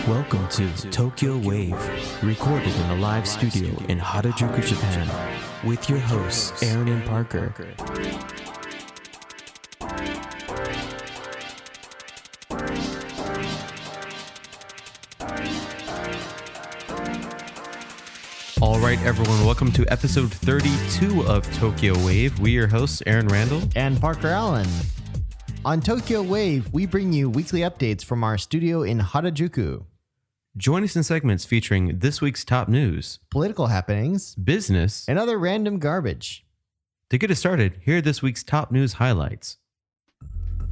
Welcome to Tokyo Wave, recorded in a live studio in Harajuku, Japan, with your hosts Aaron and Parker. All right, everyone, welcome to episode 32 of Tokyo Wave. We are your hosts, Aaron Randall and Parker Allen. On Tokyo Wave, we bring you weekly updates from our studio in Harajuku. Join us in segments featuring this week's top news, political happenings, business, and other random garbage. To get us started, here are this week's top news highlights.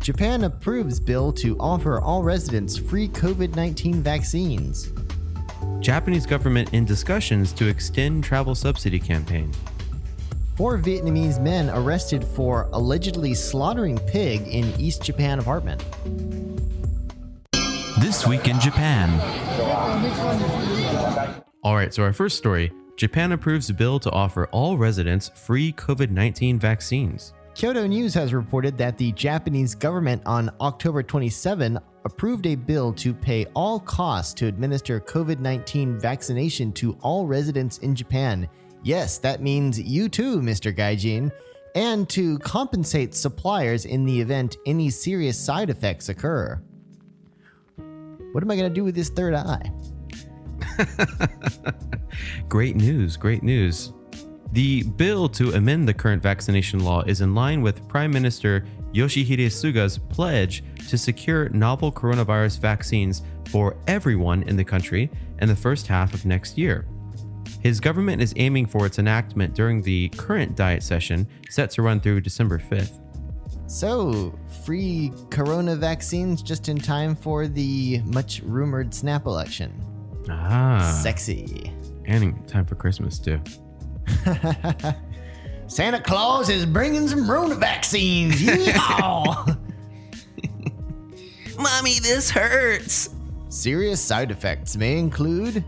Japan approves bill to offer all residents free COVID-19 vaccines. Japanese government in discussions to extend travel subsidy campaign. 4 Vietnamese men arrested for allegedly slaughtering pig in East Japan apartment. This week in Japan. All right, so our first story, Japan approves a bill to offer all residents free COVID-19 vaccines. Kyodo News has reported that the Japanese government on October 27 approved a bill to pay all costs to administer COVID-19 vaccination to all residents in Japan. Yes, that means you too, Mr. Gaijin, and to compensate suppliers in the event any serious side effects occur. What am I going to do with this third eye? Great news, great news. The bill to amend the current vaccination law is in line with Prime Minister Yoshihide Suga's pledge to secure novel coronavirus vaccines for everyone in the country in the first half of next year. His government is aiming for its enactment during the current diet session, set to run through December 5th. So, free corona vaccines just in time for the much rumored snap election. Ah. Sexy. And in time for Christmas, too. Santa Claus is bringing some Rona vaccines. Yeehaw! Mommy, this hurts. Serious side effects may include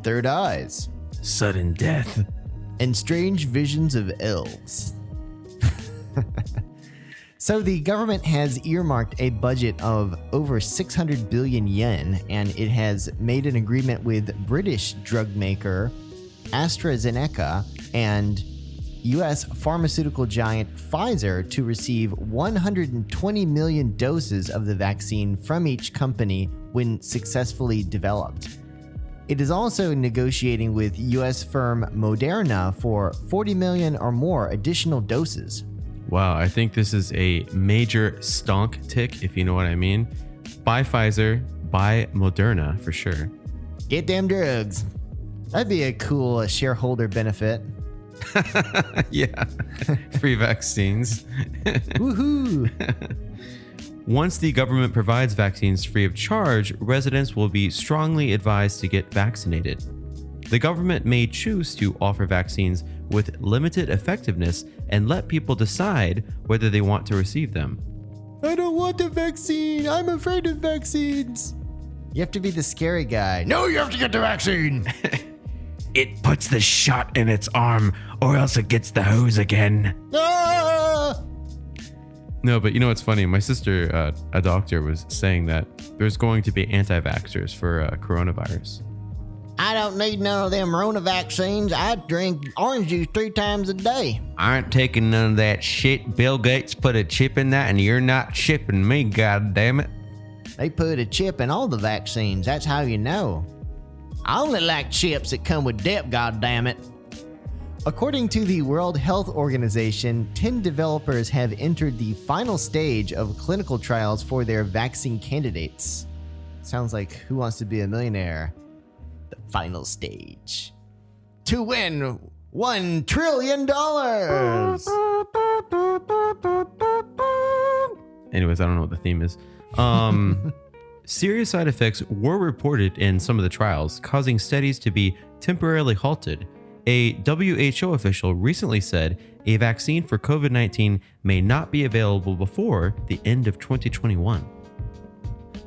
third eyes, sudden death, and strange visions of elves. So the government has earmarked a budget of over 600 billion yen, and it has made an agreement with British drug maker AstraZeneca and U.S. pharmaceutical giant Pfizer to receive 120 million doses of the vaccine from each company when successfully developed. It is also negotiating with U.S. firm Moderna for 40 million or more additional doses. Wow, I think this is a major stonk tick, if you know what I mean. Buy Pfizer, buy Moderna for sure. Get them drugs. That'd be a cool shareholder benefit. Yeah, free vaccines. Woohoo! Once the government provides vaccines free of charge, residents will be strongly advised to get vaccinated. The government may choose to offer vaccines with limited effectiveness and let people decide whether they want to receive them. I don't want the vaccine. I'm afraid of vaccines. You have to be the scary guy. No, you have to get the vaccine. It puts the shot in its arm, or else it gets the hose again. Ah! No, but you know what's funny? My sister, a doctor, was saying that there's going to be anti-vaxxers for coronavirus. I don't need none of them Rona vaccines. I drink orange juice 3 times a day. I ain't taking none of that shit. Bill Gates put a chip in that, and you're not chipping me, goddammit. They put a chip in all the vaccines. That's how you know. I only like chips that come with dip, goddammit. According to the World Health Organization, 10 developers have entered the final stage of clinical trials for their vaccine candidates. Sounds like Who Wants to Be a Millionaire? The final stage. To win $1 trillion! Anyways, I don't know what the theme is. Serious side effects were reported in some of the trials, causing studies to be temporarily halted. A WHO official recently said a vaccine for COVID-19 may not be available before the end of 2021.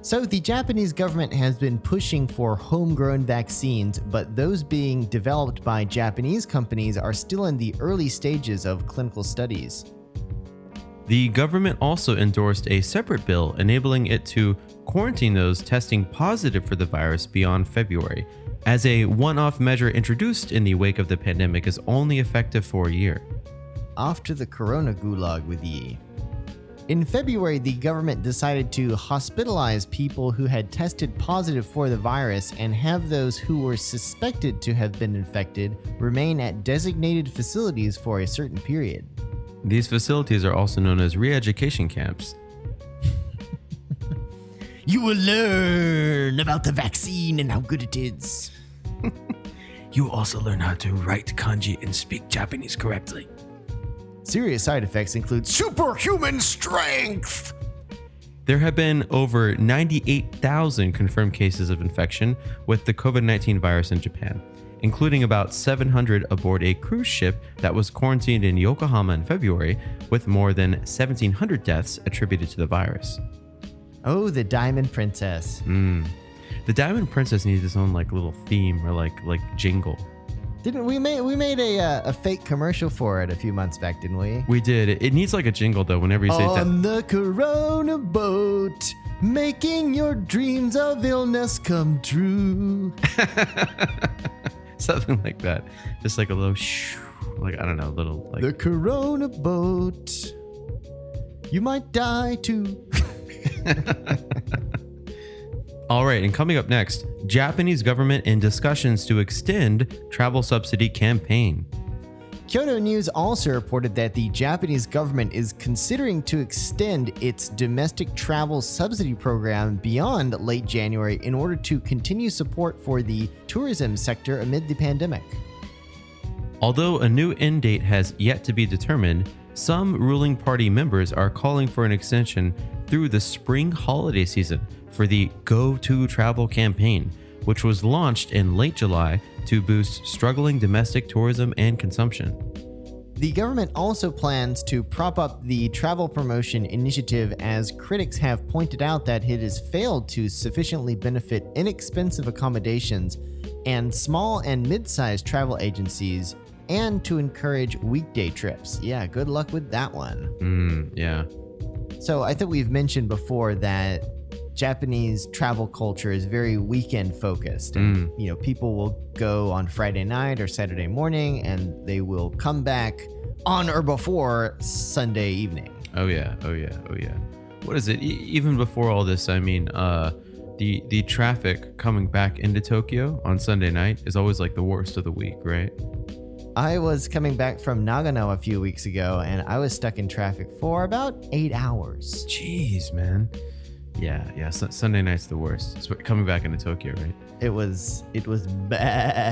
So the Japanese government has been pushing for homegrown vaccines, but those being developed by Japanese companies are still in the early stages of clinical studies. The government also endorsed a separate bill enabling it to quarantine those testing positive for the virus beyond February, as a one-off measure introduced in the wake of the pandemic is only effective for a year. Off to the corona gulag with ye. In February, the government decided to hospitalize people who had tested positive for the virus and have those who were suspected to have been infected remain at designated facilities for a certain period. These facilities are also known as re-education camps. You will learn about the vaccine and how good it is. You will also learn how to write kanji and speak Japanese correctly. Serious side effects include superhuman strength. There have been over 98,000 confirmed cases of infection with the COVID-19 virus in Japan, including about 700 aboard a cruise ship that was quarantined in Yokohama in February, with more than 1,700 deaths attributed to the virus. Oh, the Diamond Princess. The Diamond Princess needs its own little theme or like jingle. Didn't we made a fake commercial for it a few months back, didn't we? We did. It needs a jingle though whenever you say that. On the Corona boat, making your dreams of illness come true. Something like that. Just like a little I don't know, little The Corona boat. You might die too. All right, and coming up next, Japanese government in discussions to extend travel subsidy campaign. Kyoto News also reported that the Japanese government is considering to extend its domestic travel subsidy program beyond late January in order to continue support for the tourism sector amid the pandemic. Although a new end date has yet to be determined, some ruling party members are calling for an extension through the spring holiday season for the Go To Travel campaign, which was launched in late July to boost struggling domestic tourism and consumption. The government also plans to prop up the travel promotion initiative, as critics have pointed out that it has failed to sufficiently benefit inexpensive accommodations and small and mid-sized travel agencies, and to encourage weekday trips. Yeah, good luck with that one. Yeah. So I think we've mentioned before that Japanese travel culture is very weekend focused, and people will go on Friday night or Saturday morning, and they will come back on or before Sunday evening. Oh yeah. What is it? Even before all this, I mean, the traffic coming back into Tokyo on Sunday night is always the worst of the week, right? I was coming back from Nagano a few weeks ago, and I was stuck in traffic for about 8 hours. Jeez, man. Yeah. Sunday night's the worst. It's coming back into Tokyo, right? It was bad.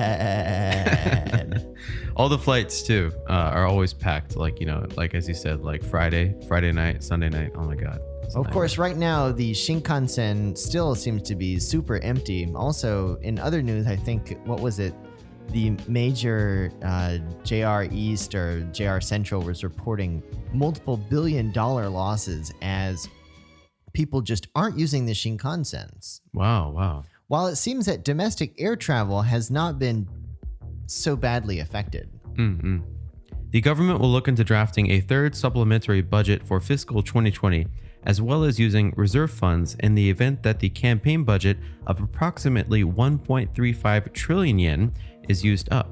All the flights too are always packed. As you said, Friday night, Sunday night. Oh my God. Of course, right now the Shinkansen still seems to be super empty. Also, in other news, I think the major JR East or JR Central was reporting multiple billion-dollar losses as people just aren't using the Shinkansens. Wow. While it seems that domestic air travel has not been so badly affected. The government will look into drafting a third supplementary budget for fiscal 2020, as well as using reserve funds in the event that the campaign budget of approximately 1.35 trillion yen is used up.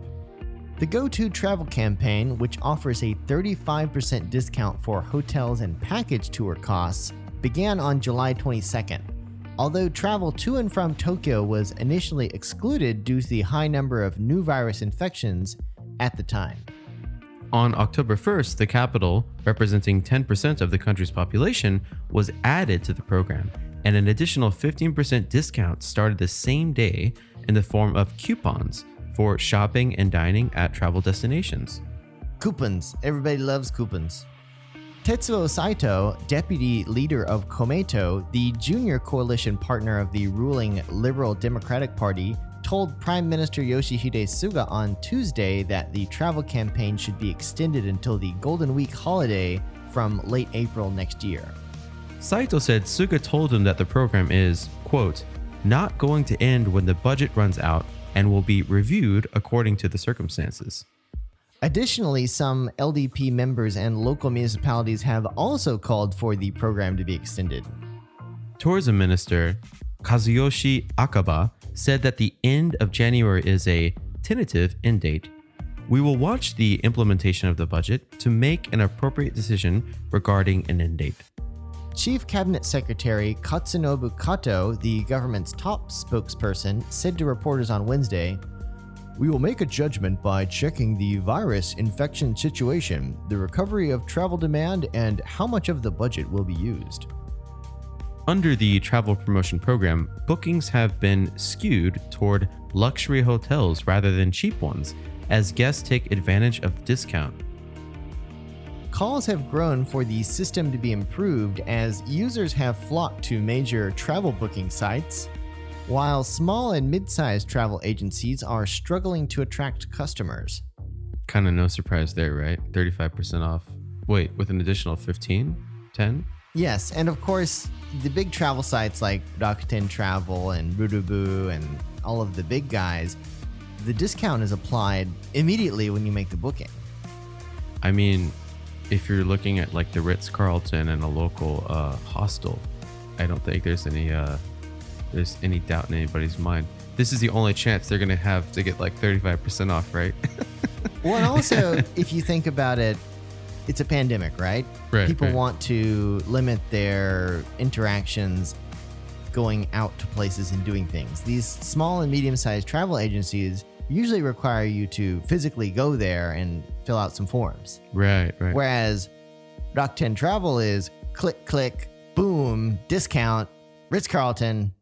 The Go To Travel campaign, which offers a 35% discount for hotels and package tour costs, began on July 22nd. Although travel to and from Tokyo was initially excluded due to the high number of new virus infections at the time. On October 1st, the capital, representing 10% of the country's population, was added to the program, and an additional 15% discount started the same day in the form of coupons for shopping and dining at travel destinations. Coupons. Everybody loves coupons. Tetsuo Saito, deputy leader of Komeito, the junior coalition partner of the ruling Liberal Democratic Party, told Prime Minister Yoshihide Suga on Tuesday that the travel campaign should be extended until the Golden Week holiday from late April next year. Saito said Suga told him that the program is, quote, not going to end when the budget runs out and will be reviewed according to the circumstances. Additionally, some LDP members and local municipalities have also called for the program to be extended. Tourism Minister Kazuyoshi Akaba said that the end of January is a tentative end date. We will watch the implementation of the budget to make an appropriate decision regarding an end date. Chief Cabinet Secretary Katsunobu Kato, the government's top spokesperson, said to reporters on Wednesday, "We will make a judgment by checking the virus infection situation, the recovery of travel demand, and how much of the budget will be used." Under the travel promotion program, bookings have been skewed toward luxury hotels rather than cheap ones, as guests take advantage of the discount. Calls have grown for the system to be improved as users have flocked to major travel booking sites, while small and mid-sized travel agencies are struggling to attract customers. Kind of no surprise there, right? 35% off. Wait, with an additional 15? 10? Yes, and of course, the big travel sites like Rakuten Travel and Rurubu and all of the big guys, the discount is applied immediately when you make the booking. I mean, if you're looking at like the Ritz-Carlton and a local hostel, I don't think there's any doubt in anybody's mind. This is the only chance they're going to have to get like 35% off, right? Well, and also, if you think about it, it's a pandemic, right? Right. People want to limit their interactions going out to places and doing things. These small and medium-sized travel agencies usually require you to physically go there and fill out some forms. Right. Whereas Rakuten Travel is click, click, boom, discount, Ritz-Carlton.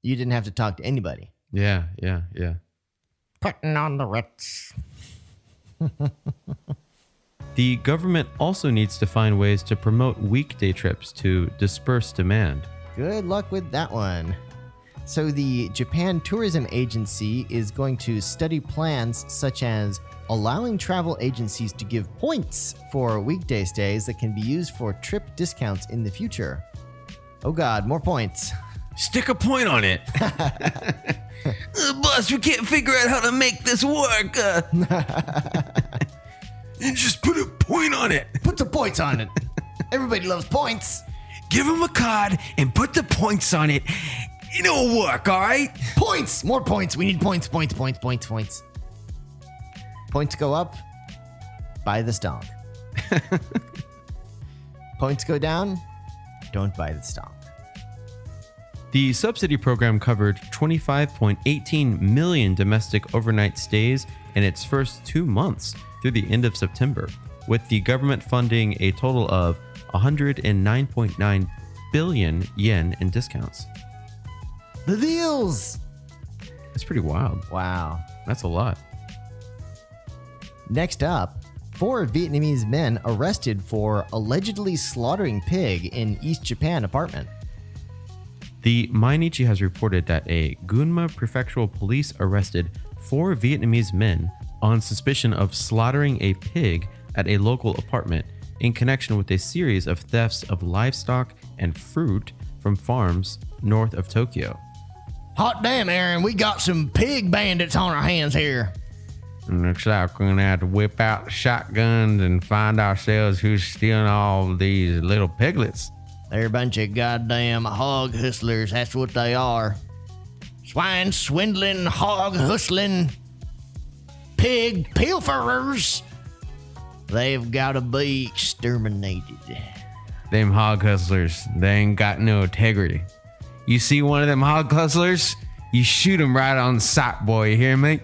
You didn't have to talk to anybody. Yeah. Putting on the Ritz. The government also needs to find ways to promote weekday trips to disperse demand. Good luck with that one. So the Japan Tourism Agency is going to study plans such as allowing travel agencies to give points for weekday stays that can be used for trip discounts in the future. Oh God, more points. Stick a point on it. Boss, we can't figure out how to make this work. Just put a point on it. Put some points on it. Everybody loves points. Give him a card and put the points on it. It'll work, all right? Points! More points. We need points. Points go up, buy the stock. Points go down, don't buy the stock. The subsidy program covered 25.18 million domestic overnight stays in its first 2 months through the end of September, with the government funding a total of 109.9 billion yen in discounts. The deals! That's pretty wild. Wow. That's a lot. Next up, 4 Vietnamese men arrested for allegedly slaughtering pig in East Japan apartment. The Mainichi has reported that a Gunma prefectural police arrested 4 Vietnamese men on suspicion of slaughtering a pig at a local apartment in connection with a series of thefts of livestock and fruit from farms north of Tokyo. Hot damn, Aaron, we got some pig bandits on our hands here. Looks like we're gonna have to whip out the shotguns and find ourselves who's stealing all these little piglets. They're a bunch of goddamn hog hustlers, that's what they are. Swine swindling, hog hustling, pig pilferers. They've gotta be exterminated. Them hog hustlers, they ain't got no integrity. You see one of them hog hustlers, you shoot him right on sight, boy, you hear me?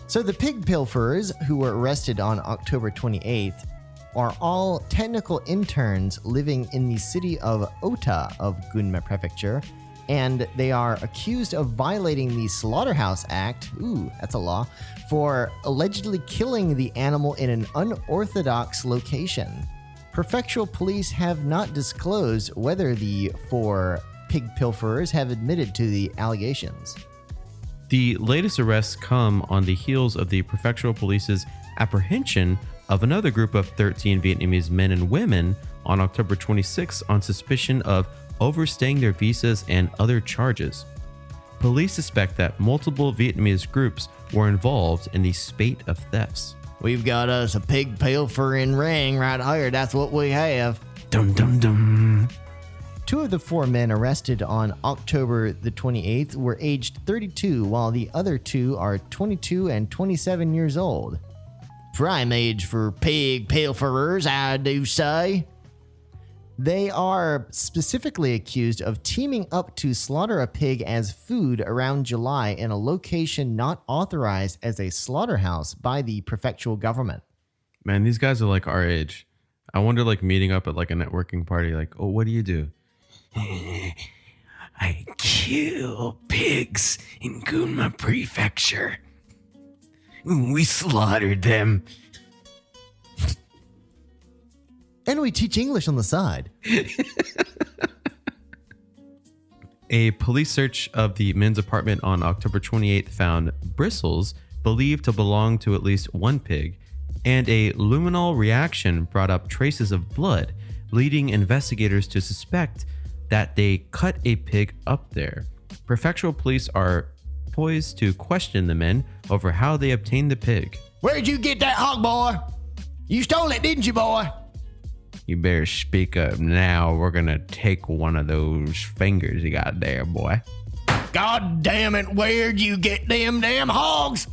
So the pig pilferers, who were arrested on October 28th, are all technical interns living in the city of Ota of Gunma Prefecture, and they are accused of violating the Slaughterhouse Act, that's a law, for allegedly killing the animal in an unorthodox location. Prefectural police have not disclosed whether the 4 pig pilferers have admitted to the allegations. The latest arrests come on the heels of the prefectural police's apprehension of another group of 13 Vietnamese men and women on October 26 on suspicion of overstaying their visas and other charges. Police suspect that multiple Vietnamese groups were involved in the spate of thefts. We've got us a pig pilfering ring right here. That's what we have. Dum dum dum. 2 of the 4 men arrested on October the 28th were aged 32, while the other 2 are 22 and 27 years old. Prime age for pig pilferers, I do say. They are specifically accused of teaming up to slaughter a pig as food around July in a location not authorized as a slaughterhouse by the prefectural government. Man, these guys are like our age. I wonder, like, meeting up at like a networking party, like, oh, what do you do? I kill pigs in Gunma Prefecture. We slaughtered them. And we teach English on the side. A police search of the men's apartment on October 28th found bristles believed to belong to at least one pig, and a luminol reaction brought up traces of blood, leading investigators to suspect that they cut a pig up there. Prefectural police are poised to question the men over how they obtained the pig. Where'd you get that hog, boy? You stole it, didn't you, boy? You better speak up now. We're gonna take one of those fingers you got there, boy. God damn it, where'd you get them damn hogs?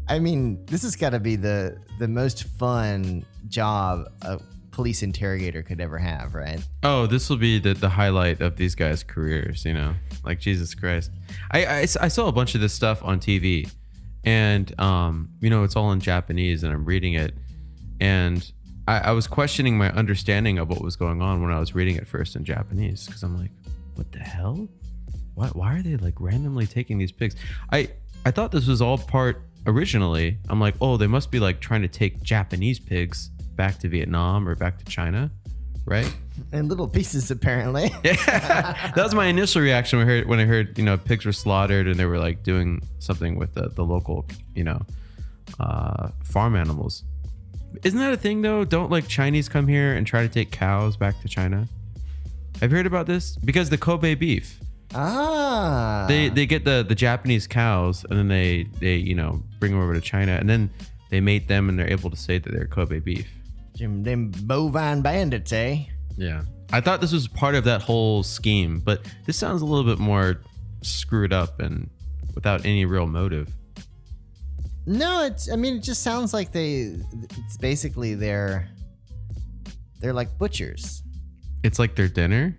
I mean, this has got to be the most fun job a police interrogator could ever have, right? Oh, this will be the highlight of these guys' careers, you know? Like, Jesus Christ. I saw a bunch of this stuff on TV, and, you know, it's all in Japanese, and I'm reading it, and I was questioning my understanding of what was going on when I was reading it first in Japanese, because I'm like, what the hell? Why are they, like, randomly taking these pigs? I thought this was all part originally. I'm like, oh, they must be, like, trying to take Japanese pigs back to Vietnam or back to China, right? In little pieces, apparently. Yeah, that was my initial reaction when I heard, you know, pigs were slaughtered and they were like doing something with the local, you know, farm animals. Isn't that a thing though? Don't like Chinese come here and try to take cows back to China? Have you heard about this? Because the Kobe beef. Ah. They get the Japanese cows and then they you know bring them over to China and then they mate them and they're able to say that they're Kobe beef. Them bovine bandits, eh? Yeah. I thought this was part of that whole scheme, but this sounds a little bit more screwed up and without any real motive. No, it just sounds like it's basically they're like butchers. It's like their dinner?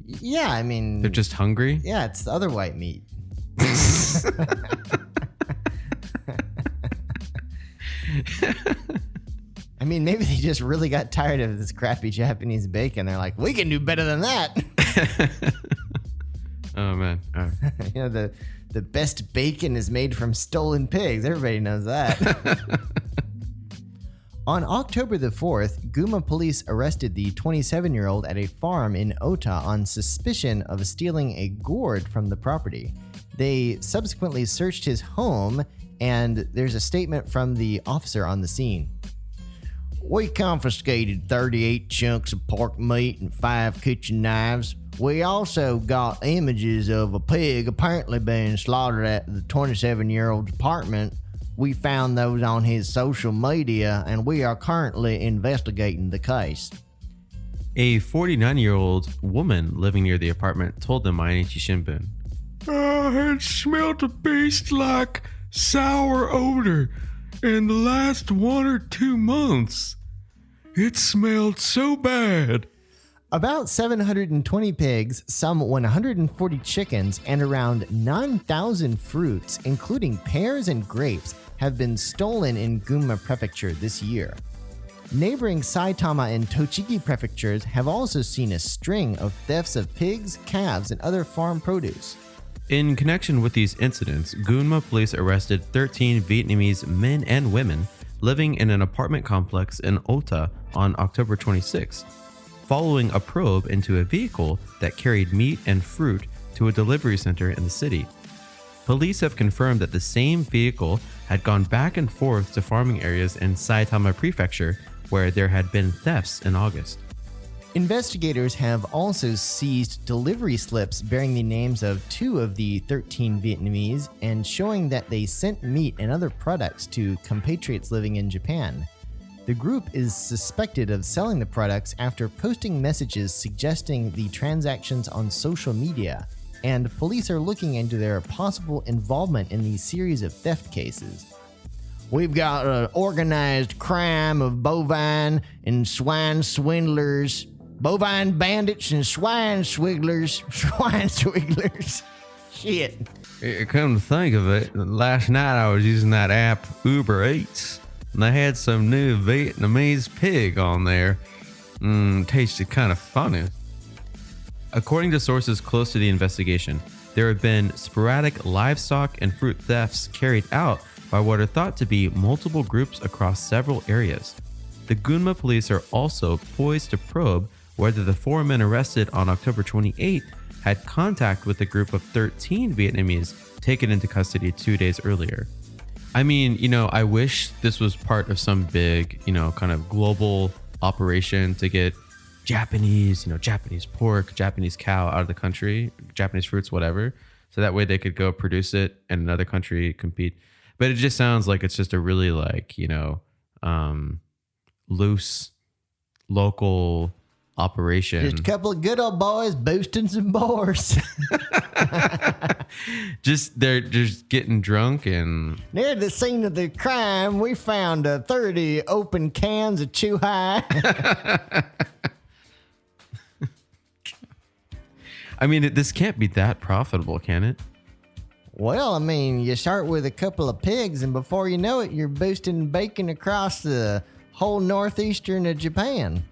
Yeah, I mean... They're just hungry? Yeah, it's the other white meat. I mean, maybe they just really got tired of this crappy Japanese bacon. They're like, we can do better than that. Oh, man. Oh. You know, the best bacon is made from stolen pigs. Everybody knows that. On October the 4th, Guma police arrested the 27-year-old at a farm in Ota on suspicion of stealing a gourd from the property. They subsequently searched his home, and there's a statement from the officer on the scene. We confiscated 38 chunks of pork meat and 5 kitchen knives. We also got images of a pig apparently being slaughtered at the 27-year-old's apartment. We found those on his social media, and we are currently investigating the case. A 49-year-old woman living near the apartment told the Mainichi Shimbun, I had smelt a beast-like sour odor in the last 1 or 2 months. It smelled so bad. About 720 pigs, some 140 chickens, and around 9,000 fruits, including pears and grapes, have been stolen in Gunma Prefecture this year. Neighboring Saitama and Tochigi prefectures have also seen a string of thefts of pigs, calves, and other farm produce. In connection with these incidents, Gunma police arrested 13 Vietnamese men and women living in an apartment complex in Ota on October 26, following a probe into a vehicle that carried meat and fruit to a delivery center in the city. Police have confirmed that the same vehicle had gone back and forth to farming areas in Saitama Prefecture, where there had been thefts in August. Investigators have also seized delivery slips bearing the names of 2 of the 13 Vietnamese and showing that they sent meat and other products to compatriots living in Japan. The group is suspected of selling the products after posting messages suggesting the transactions on social media, and police are looking into their possible involvement in the series of theft cases. We've got an organized crime of bovine and swine swindlers. Bovine bandits and swine swigglers. Swine swigglers. Shit. Come to think of it, last night I was using that app Uber Eats, and they had some new Vietnamese pig on there. Tasted kind of funny. According to sources close to the investigation, there have been sporadic livestock and fruit thefts carried out by what are thought to be multiple groups across several areas. The Gunma police are also poised to probe whether the 4 men arrested on October 28th had contact with the group of 13 Vietnamese taken into custody 2 days earlier. I mean, I wish this was part of some big, kind of global operation to get Japanese pork, Japanese cow out of the country, Japanese fruits, whatever. So that way they could go produce it and another country compete. But it just sounds like it's just a really loose local operation. Just a couple of good old boys boosting some boars. They're just getting drunk and... Near the scene of the crime, we found 30 open cans of Chew High. I mean, this can't be that profitable, can it? Well, I mean, you start with a couple of pigs, and before you know it, you're boosting bacon across the whole northeastern of Japan.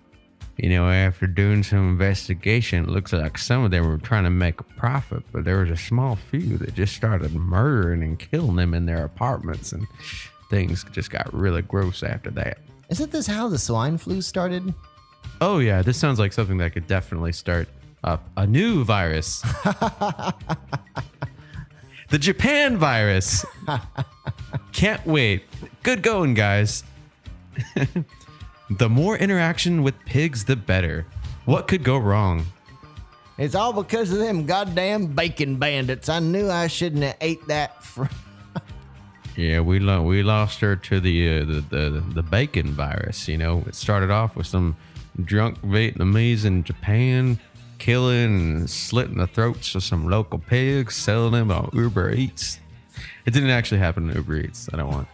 After doing some investigation, it looks like some of them were trying to make a profit, but there was a small few that just started murdering and killing them in their apartments, and things just got really gross after that. Isn't this how the swine flu started? Oh yeah, this sounds like something that could definitely start up a new virus. The Japan virus. Can't wait. Good going, guys. The more interaction with pigs, the better. What could go wrong? It's all because of them goddamn bacon bandits. I knew I shouldn't have ate that. Yeah, we lost her to the bacon virus. It started off with some drunk Vietnamese in Japan killing and slitting the throats of some local pigs, selling them on Uber Eats. It didn't actually happen on Uber Eats. I don't want.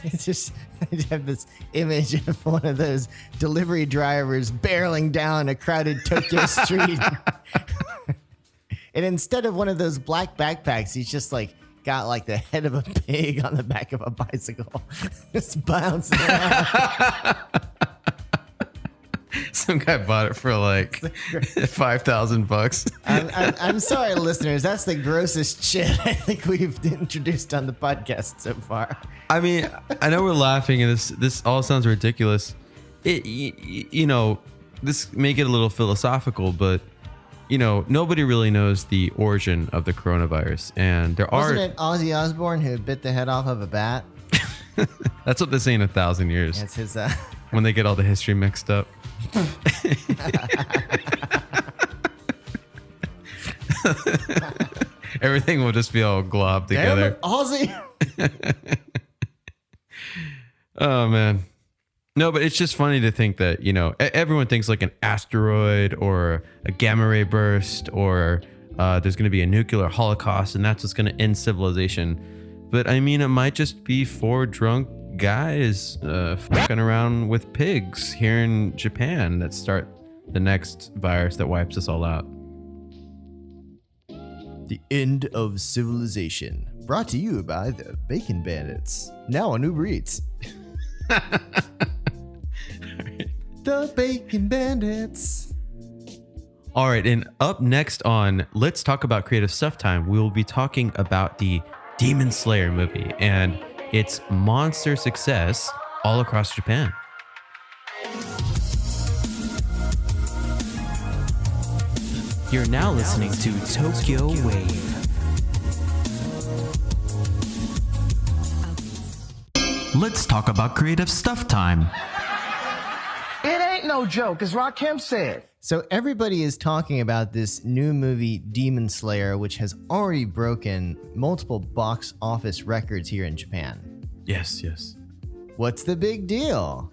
It's just, I have this image of one of those delivery drivers barreling down a crowded Tokyo street. And instead of one of those black backpacks, he's just got the head of a pig on the back of a bicycle. Just bouncing around. Some guy bought it for $5,000. I'm sorry, listeners. That's the grossest shit I think we've introduced on the podcast so far. I mean, I know we're laughing, and this all sounds ridiculous. This may get a little philosophical, but nobody really knows the origin of the coronavirus, and Wasn't it Ozzy Osbourne who bit the head off of a bat? That's what they say in 1,000 years. It's his. When they get all the history mixed up. Everything will just be all globbed together. Damn it, Ozzy. Oh man. No, but it's just funny to think that, everyone thinks like an asteroid or a gamma ray burst or there's going to be a nuclear holocaust and that's what's going to end civilization. But I mean, it might just be 4 drunk guys fucking around with pigs here in Japan that start the next virus that wipes us all out. The End of Civilization, brought to you by the Bacon Bandits, now on Uber Eats. The Bacon Bandits. All right, and up next on Let's Talk About Creative Stuff Time, we will be talking about the Demon Slayer movie and its monster success all across Japan. You're now listening to Tokyo Wave. Let's talk about creative stuff time. It ain't no joke, as Rakim said. So everybody is talking about this new movie, Demon Slayer, which has already broken multiple box office records here in Japan. Yes, yes. What's the big deal?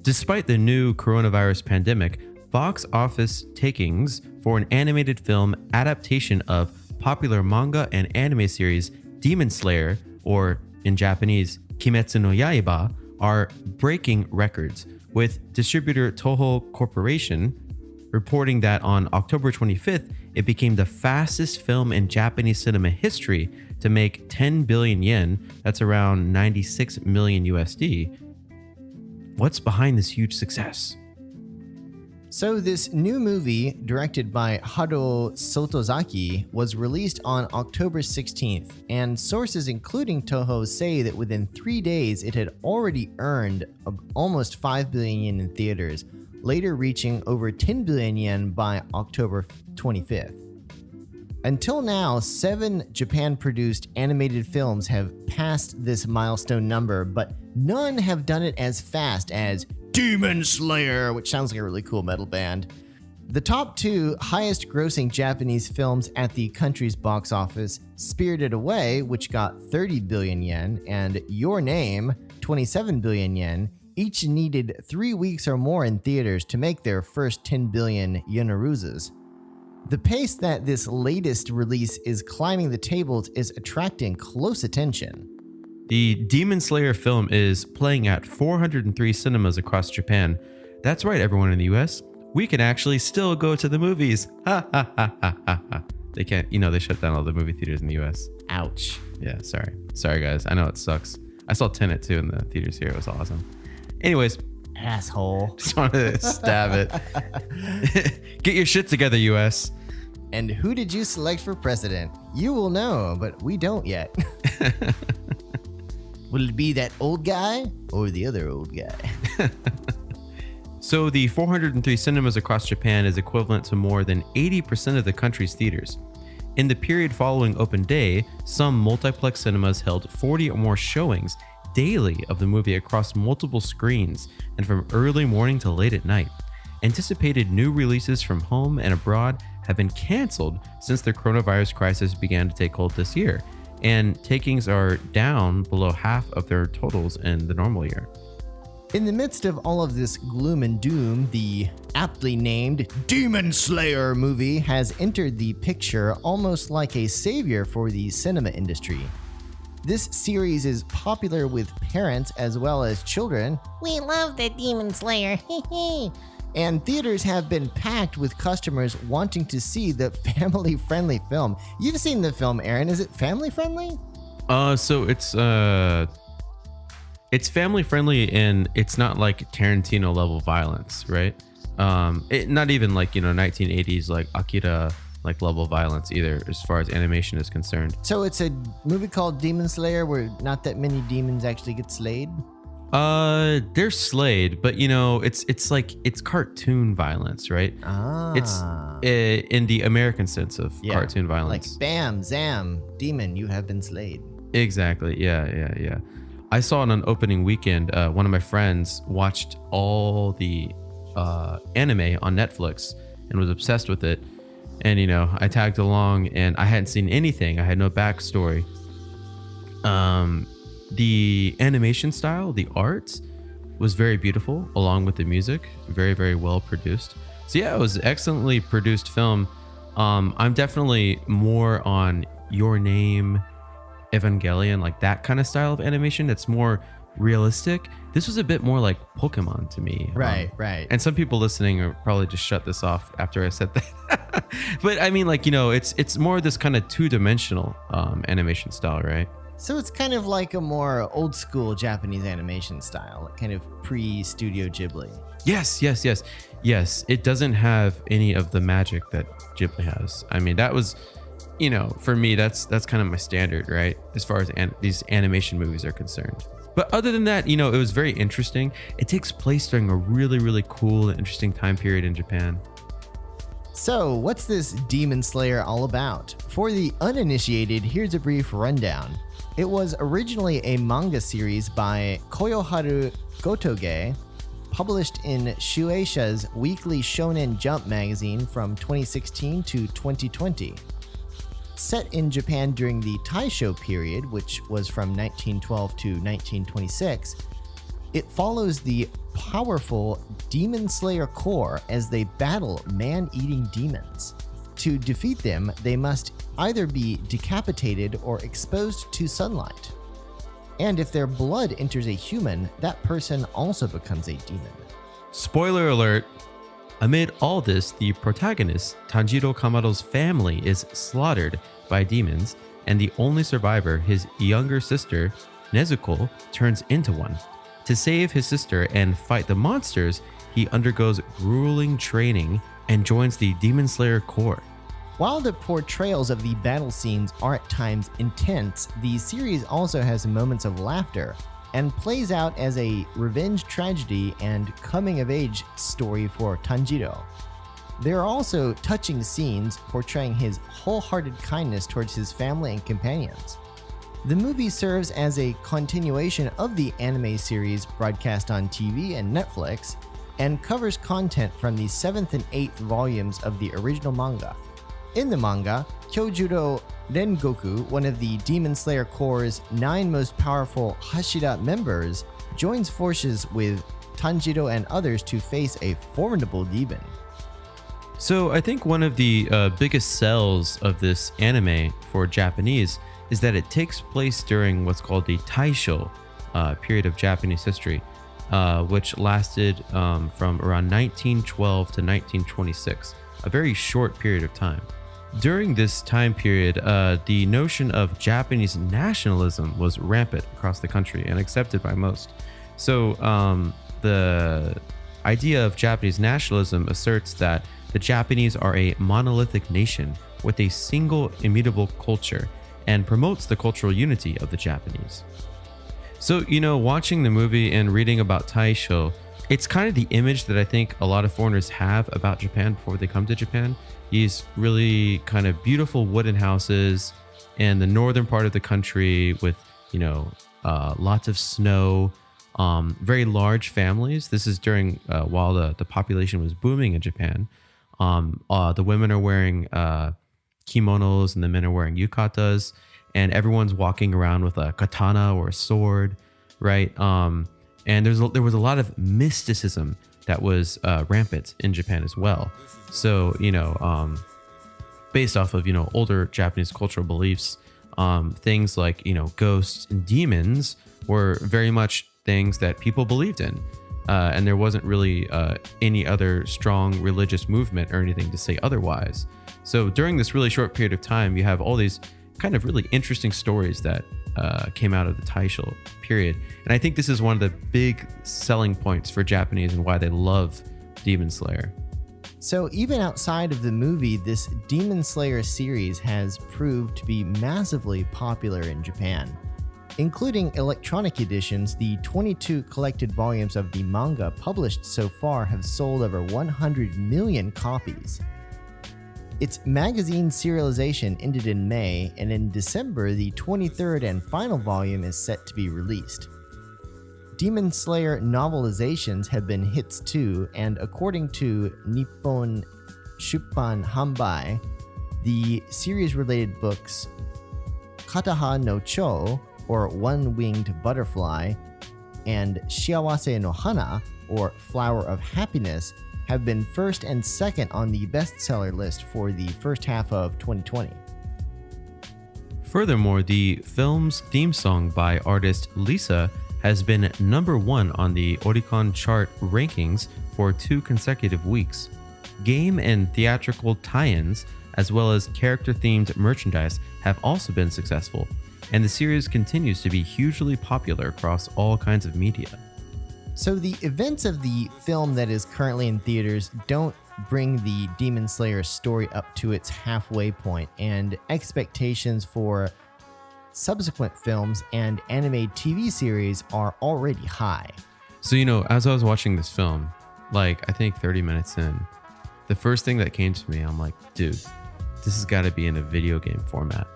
Despite the new coronavirus pandemic, box office takings for an animated film adaptation of popular manga and anime series Demon Slayer, or in Japanese, Kimetsu no Yaiba, are breaking records, with distributor Toho Corporation reporting that on October 25th, it became the fastest film in Japanese cinema history to make 10 billion yen, that's around 96 million USD. What's behind this huge success? So this new movie, directed by Hado Sotozaki, was released on October 16th, and sources including Toho say that within 3 days it had already earned almost 5 billion yen in theaters, later reaching over 10 billion yen by October 25th. Until now, 7 Japan-produced animated films have passed this milestone number, but none have done it as fast as Demon Slayer, which sounds like a really cool metal band. The top 2 highest grossing Japanese films at the country's box office, Spirited Away, which got 30 billion yen, and Your Name, 27 billion yen, each needed 3 weeks or more in theaters to make their first 10 billion yenaruzas. The pace that this latest release is climbing the tables is attracting close attention. The Demon Slayer film is playing at 403 cinemas across Japan. That's right, everyone in the US. We can actually still go to the movies. Ha ha ha ha ha ha. They can't, they shut down all the movie theaters in the US. Ouch. Yeah, sorry. Sorry, guys. I know it sucks. I saw Tenet too in the theaters here. It was awesome. Anyways, Asshole. just wanted to stab it. Get your shit together, US. And who did you select for president? You will know, but we don't yet. Will it be that old guy or the other old guy? So the 403 cinemas across Japan is equivalent to more than 80% of the country's theaters. In the period following open day, some multiplex cinemas held 40 or more showings daily of the movie across multiple screens and from early morning to late at night. Anticipated new releases from home and abroad have been canceled since the coronavirus crisis began to take hold this year, and takings are down below half of their totals in the normal year. In the midst of all of this gloom and doom, the aptly named Demon Slayer movie has entered the picture almost like a savior for the cinema industry. This series is popular with parents as well as children. We love the Demon Slayer. And theaters have been packed with customers wanting to see the family-friendly film. You've seen the film, Aaron. Is it family-friendly? So it's family-friendly and it's not like Tarantino level violence, right? Not even like 1980s like Akira like level violence either, as far as animation is concerned. So it's a movie called Demon Slayer where not that many demons actually get slayed? They're slayed, but it's cartoon violence, right? It's in the American sense of cartoon violence. Like bam, zam, demon, you have been slayed. Exactly. Yeah. I saw it on opening weekend. One of my friends watched all the anime on Netflix and was obsessed with it. And I tagged along, and I hadn't seen anything. I had no backstory. The animation style, the art was very beautiful, along with the music, very, very well produced. So yeah, it was an excellently produced film. I'm definitely more on Your Name, Evangelion, like that kind of style of animation that's more realistic. This was a bit more like Pokemon to me. Right. And some people listening are probably just shut this off after I said that. But I mean, it's more this kind of two-dimensional animation style, right? So it's kind of like a more old school Japanese animation style, like kind of pre-Studio Ghibli. Yes. It doesn't have any of the magic that Ghibli has. I mean, that was, for me, that's kind of my standard, right? As far as these animation movies are concerned. But other than that, it was very interesting. It takes place during a really, really cool and interesting time period in Japan. So, what's this Demon Slayer all about? For the uninitiated, here's a brief rundown. It was originally a manga series by Koyoharu Gotoge, published in Shueisha's weekly Shonen Jump magazine from 2016 to 2020. Set in Japan during the Taisho period, which was from 1912 to 1926, it follows the powerful Demon Slayer Corps as they battle man-eating demons. To defeat them, they must either be decapitated or exposed to sunlight. And if their blood enters a human, that person also becomes a demon. Spoiler alert. Amid all this, the protagonist, Tanjiro Kamado's family, is slaughtered by demons, and the only survivor, his younger sister, Nezuko, turns into one. To save his sister and fight the monsters, he undergoes grueling training and joins the Demon Slayer Corps. While the portrayals of the battle scenes are at times intense, the series also has moments of laughter and plays out as a revenge tragedy and coming-of-age story for Tanjiro. There are also touching scenes portraying his wholehearted kindness towards his family and companions. The movie serves as a continuation of the anime series broadcast on TV and Netflix, and covers content from the 7th and 8th volumes of the original manga. In the manga, Kyojuro Rengoku, one of the Demon Slayer Corps' 9 most powerful Hashira members, joins forces with Tanjiro and others to face a formidable demon. So I think one of the biggest sells of this anime for Japanese is that it takes place during what's called the Taisho period of Japanese history, which lasted from around 1912 to 1926, a very short period of time. During this time period, the notion of Japanese nationalism was rampant across the country and accepted by most. So the idea of Japanese nationalism asserts that the Japanese are a monolithic nation with a single immutable culture and promotes the cultural unity of the Japanese. So, watching the movie and reading about Taisho, it's kind of the image that I think a lot of foreigners have about Japan before they come to Japan. These really kind of beautiful wooden houses in the northern part of the country with, lots of snow, very large families. This is during while the population was booming in Japan. The women are wearing kimonos and the men are wearing yukatas, and everyone's walking around with a katana or a sword, right? And there was a lot of mysticism that was rampant in Japan as well. So, based off of, older Japanese cultural beliefs, things like, ghosts and demons were very much things that people believed in. And there wasn't really any other strong religious movement or anything to say otherwise. So during this really short period of time, you have all these kind of really interesting stories that came out of the Taisho period. And I think this is one of the big selling points for Japanese and why they love Demon Slayer. So even outside of the movie, this Demon Slayer series has proved to be massively popular in Japan. Including electronic editions, the 22 collected volumes of the manga published so far have sold over 100 million copies. Its magazine serialization ended in May, and in December, the 23rd and final volume is set to be released. Demon Slayer novelizations have been hits too, and according to Nippon Shuppan Hanbai, the series-related books Kataha no Cho, or One-Winged Butterfly, and Shiawase no Hana, or Flower of Happiness, have been first and second on the bestseller list for the first half of 2020. Furthermore, the film's theme song by artist Lisa has been number 1 on the Oricon chart rankings for 2 consecutive weeks. Game and theatrical tie-ins, as well as character-themed merchandise, have also been successful, and the series continues to be hugely popular across all kinds of media. So the events of the film that is currently in theaters don't bring the Demon Slayer story up to its halfway point, and expectations for subsequent films and anime TV series are already high. So, as I was watching this film, I think 30 minutes in, the first thing that came to me, I'm like, dude, this has got to be in a video game format,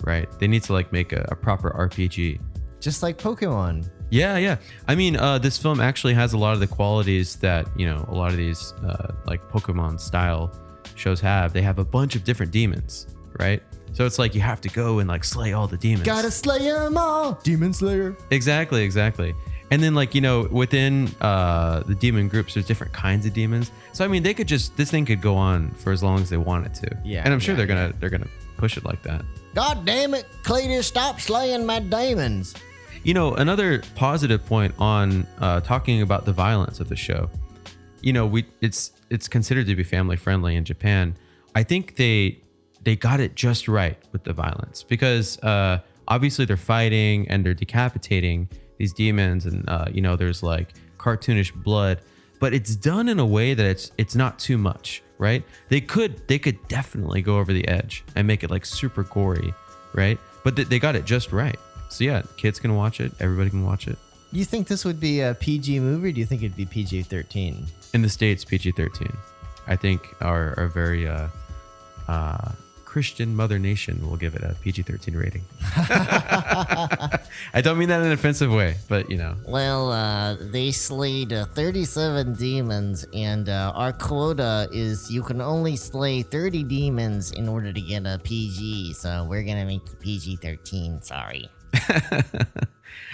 right? They need to make a proper RPG. Just like Pokemon. Yeah. I mean, this film actually has a lot of the qualities that, a lot of these like Pokemon style shows have. They have a bunch of different demons, right? So it's like you have to go and like slay all the demons. Gotta slay them all. Demon Slayer. Exactly. And then like, within the demon groups, there's different kinds of demons. So I mean, this thing could go on for as long as they want it to. Yeah. And I'm sure they're gonna push it like that. God damn it, Cletus, stop slaying my demons. Another positive point on talking about the violence of the show, it's considered to be family friendly in Japan. I think they got it just right with the violence because obviously they're fighting and they're decapitating these demons and there's like cartoonish blood, but it's done in a way that it's not too much, right? They could definitely go over the edge and make it like super gory, right? But they got it just right. So yeah, kids can watch it. Everybody can watch it. You think this would be a PG movie or do you think it'd be PG-13? In the States, PG-13. I think our very Christian mother nation will give it a PG-13 rating. I don't mean that in an offensive way, but Well, they slayed 37 demons, and our quota is you can only slay 30 demons in order to get a PG, so we're gonna make the PG-13, sorry.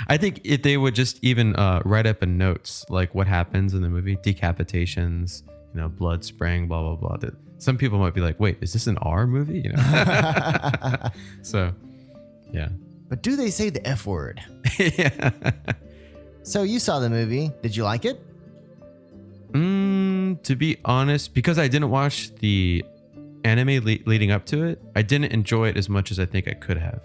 I think if they would just even write up in notes like what happens in the movie, decapitations, blood spraying, blah blah blah. That some people might be like, "Wait, is this an R movie?" So, yeah. But do they say the F word? Yeah. So you saw the movie. Did you like it? To be honest, because I didn't watch the anime leading up to it, I didn't enjoy it as much as I think I could have.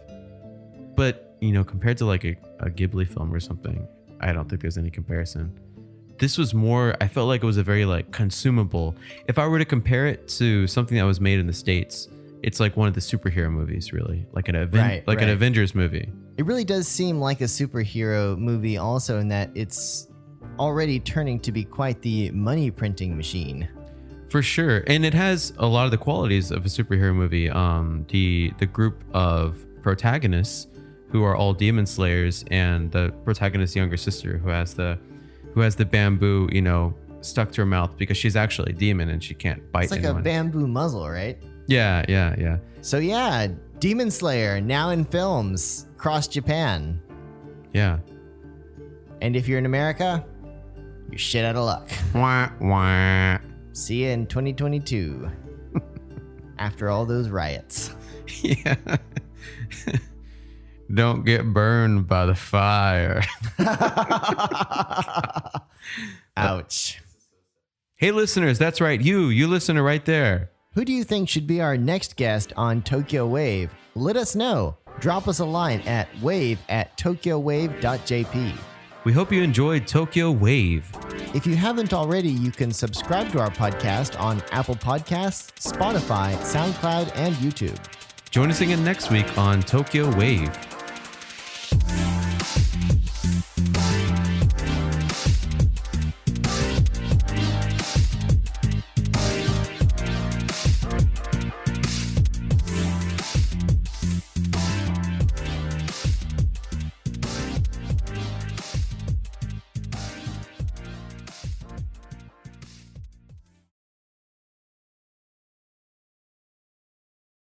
But compared to like a Ghibli film or something, I don't think there's any comparison. This was more, I felt like it was a very like consumable. If I were to compare it to something that was made in the States, it's like one of the superhero movies, really, like an an Avengers movie. It really does seem like a superhero movie also in that it's already turning to be quite the money printing machine. For sure. And it has a lot of the qualities of a superhero movie. The group of protagonists who are all demon slayers, and the protagonist's younger sister who has the bamboo, stuck to her mouth because she's actually a demon and she can't bite It's like anyone. a bamboo muzzle, right? Yeah. So yeah, Demon Slayer now in films across Japan. Yeah. And if you're in America, you're shit out of luck. Wah, wah. See you in 2022 after all those riots. Yeah. Don't get burned by the fire. Ouch. Hey, listeners, that's right. You listener right there. Who do you think should be our next guest on Tokyo Wave? Let us know. Drop us a line at wave@tokyowave.jp. We hope you enjoyed Tokyo Wave. If you haven't already, you can subscribe to our podcast on Apple Podcasts, Spotify, SoundCloud, and YouTube. Join us again next week on Tokyo Wave.